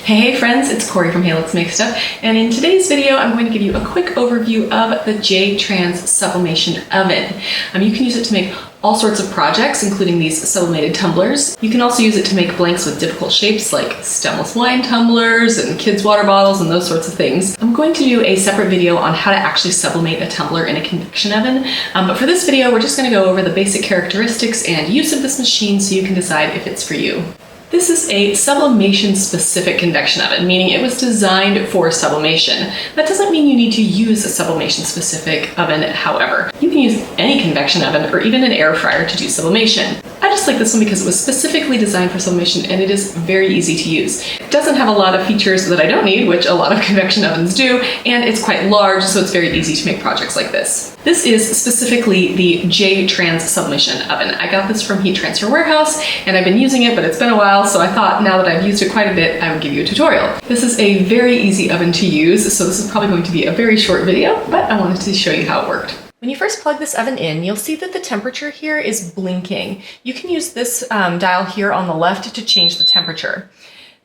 Hey friends, it's Corey from Hey Let's Make Stuff, and in today's video I'm going to give you a quick overview of the J-Trans sublimation oven. You can use it to make all sorts of projects, including these sublimated tumblers. You can also use it to make blanks with difficult shapes like stemless wine tumblers and kids' water bottles and those sorts of things. I'm going to do a separate video on how to actually sublimate a tumbler in a convection oven, but for this video we're just going to go over the basic characteristics and use of this machine so you can decide if it's for you. This is a sublimation-specific convection oven, meaning it was designed for sublimation. That doesn't mean you need to use a sublimation-specific oven, however. You can use any convection oven or even an air fryer to do sublimation. I just like this one because it was specifically designed for sublimation and it is very easy to use. It doesn't have a lot of features that I don't need, which a lot of convection ovens do, and it's quite large, so it's very easy to make projects like this. This is specifically the J-Trans sublimation oven. I got this from Heat Transfer Warehouse, and I've been using it, but it's been a while, so I thought now that I've used it quite a bit, I would give you a tutorial. This is a very easy oven to use, so this is probably going to be a very short video, but I wanted to show you how it worked. When you first plug this oven in, you'll see that the temperature here is blinking. You can use this dial here on the left to change the temperature.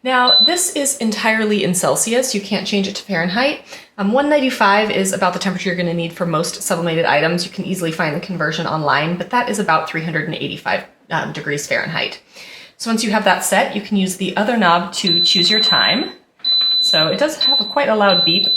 Now, this is entirely in Celsius. You can't change it to Fahrenheit. 195 is about the temperature you're going to need for most sublimated items. You can easily find the conversion online, but that is about 385 degrees Fahrenheit. So once you have that set, you can use the other knob to choose your time. So it does have quite a loud beep.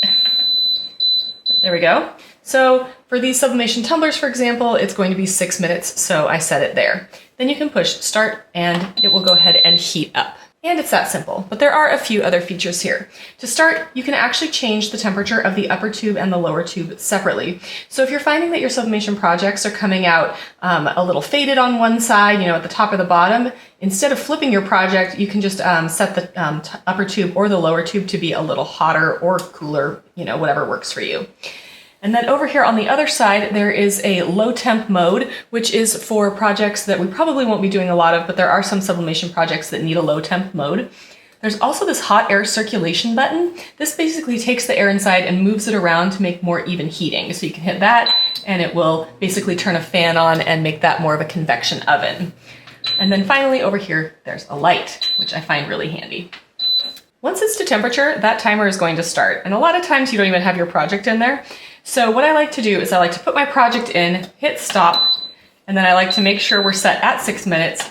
There we go. So for these sublimation tumblers, for example, it's going to be 6 minutes, so I set it there. Then you can push start and it will go ahead and heat up. And it's that simple, but there are a few other features here. To start, you can actually change the temperature of the upper tube and the lower tube separately. So if you're finding that your sublimation projects are coming out a little faded on one side, at the top or the bottom, instead of flipping your project, you can just set the upper tube or the lower tube to be a little hotter or cooler, whatever works for you. And then over here on the other side, there is a low temp mode, which is for projects that we probably won't be doing a lot of, but there are some sublimation projects that need a low temp mode. There's also this hot air circulation button. This basically takes the air inside and moves it around to make more even heating. So you can hit that and it will basically turn a fan on and make that more of a convection oven. And then finally over here, there's a light, which I find really handy. Once it's to temperature, that timer is going to start. And a lot of times you don't even have your project in there. So what I like to do is I like to put my project in, hit stop, and then I like to make sure we're set at 6 minutes,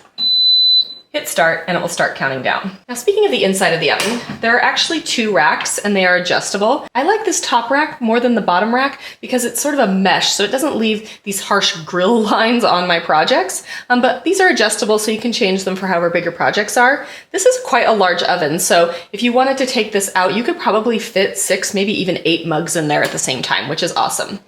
hit start, and it will start counting down. Now speaking of the inside of the oven, there are actually 2 racks and they are adjustable. I like this top rack more than the bottom rack because it's sort of a mesh, so it doesn't leave these harsh grill lines on my projects, but these are adjustable so you can change them for however big your projects are. This is quite a large oven, so if you wanted to take this out, you could probably fit 6, maybe even 8 mugs in there at the same time, which is awesome.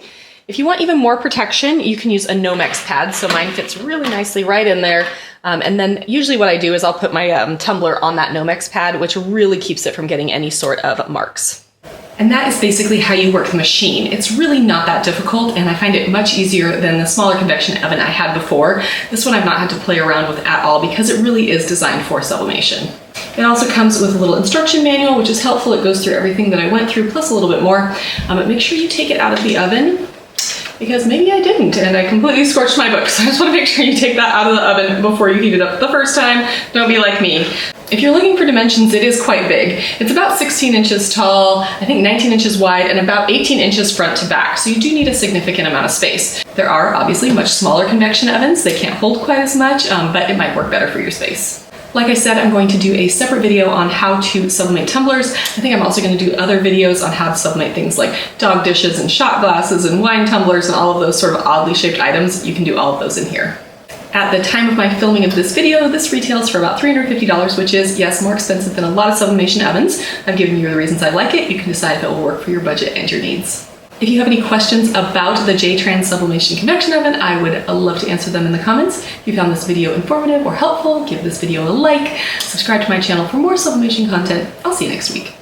If you want even more protection, you can use a Nomex pad, so mine fits really nicely right in there. And then usually what I do is I'll put my tumbler on that Nomex pad, which really keeps it from getting any sort of marks. And that is basically how you work the machine. It's really not that difficult, and I find it much easier than the smaller convection oven I had before. This one I've not had to play around with at all because it really is designed for sublimation. It also comes with a little instruction manual, which is helpful. It goes through everything that I went through, plus a little bit more. But make sure you take it out of the oven, because maybe I didn't and I completely scorched my book. So I just want to make sure you take that out of the oven before you heat it up the first time. Don't be like me. If you're looking for dimensions, it is quite big. It's about 16 inches tall, I think 19 inches wide, and about 18 inches front to back. So you do need a significant amount of space. There are obviously much smaller convection ovens. They can't hold quite as much, but it might work better for your space. Like I said, I'm going to do a separate video on how to sublimate tumblers. I think I'm also going to do other videos on how to sublimate things like dog dishes and shot glasses and wine tumblers and all of those sort of oddly shaped items. You can do all of those in here. At the time of my filming of this video, this retails for about $350, which is, yes, more expensive than a lot of sublimation ovens. I've given you the reasons I like it. You can decide if it will work for your budget and your needs. If you have any questions about the J-Trans sublimation convection oven, I would love to answer them in the comments. If you found this video informative or helpful, give this video a like, subscribe to my channel for more sublimation content. I'll see you next week.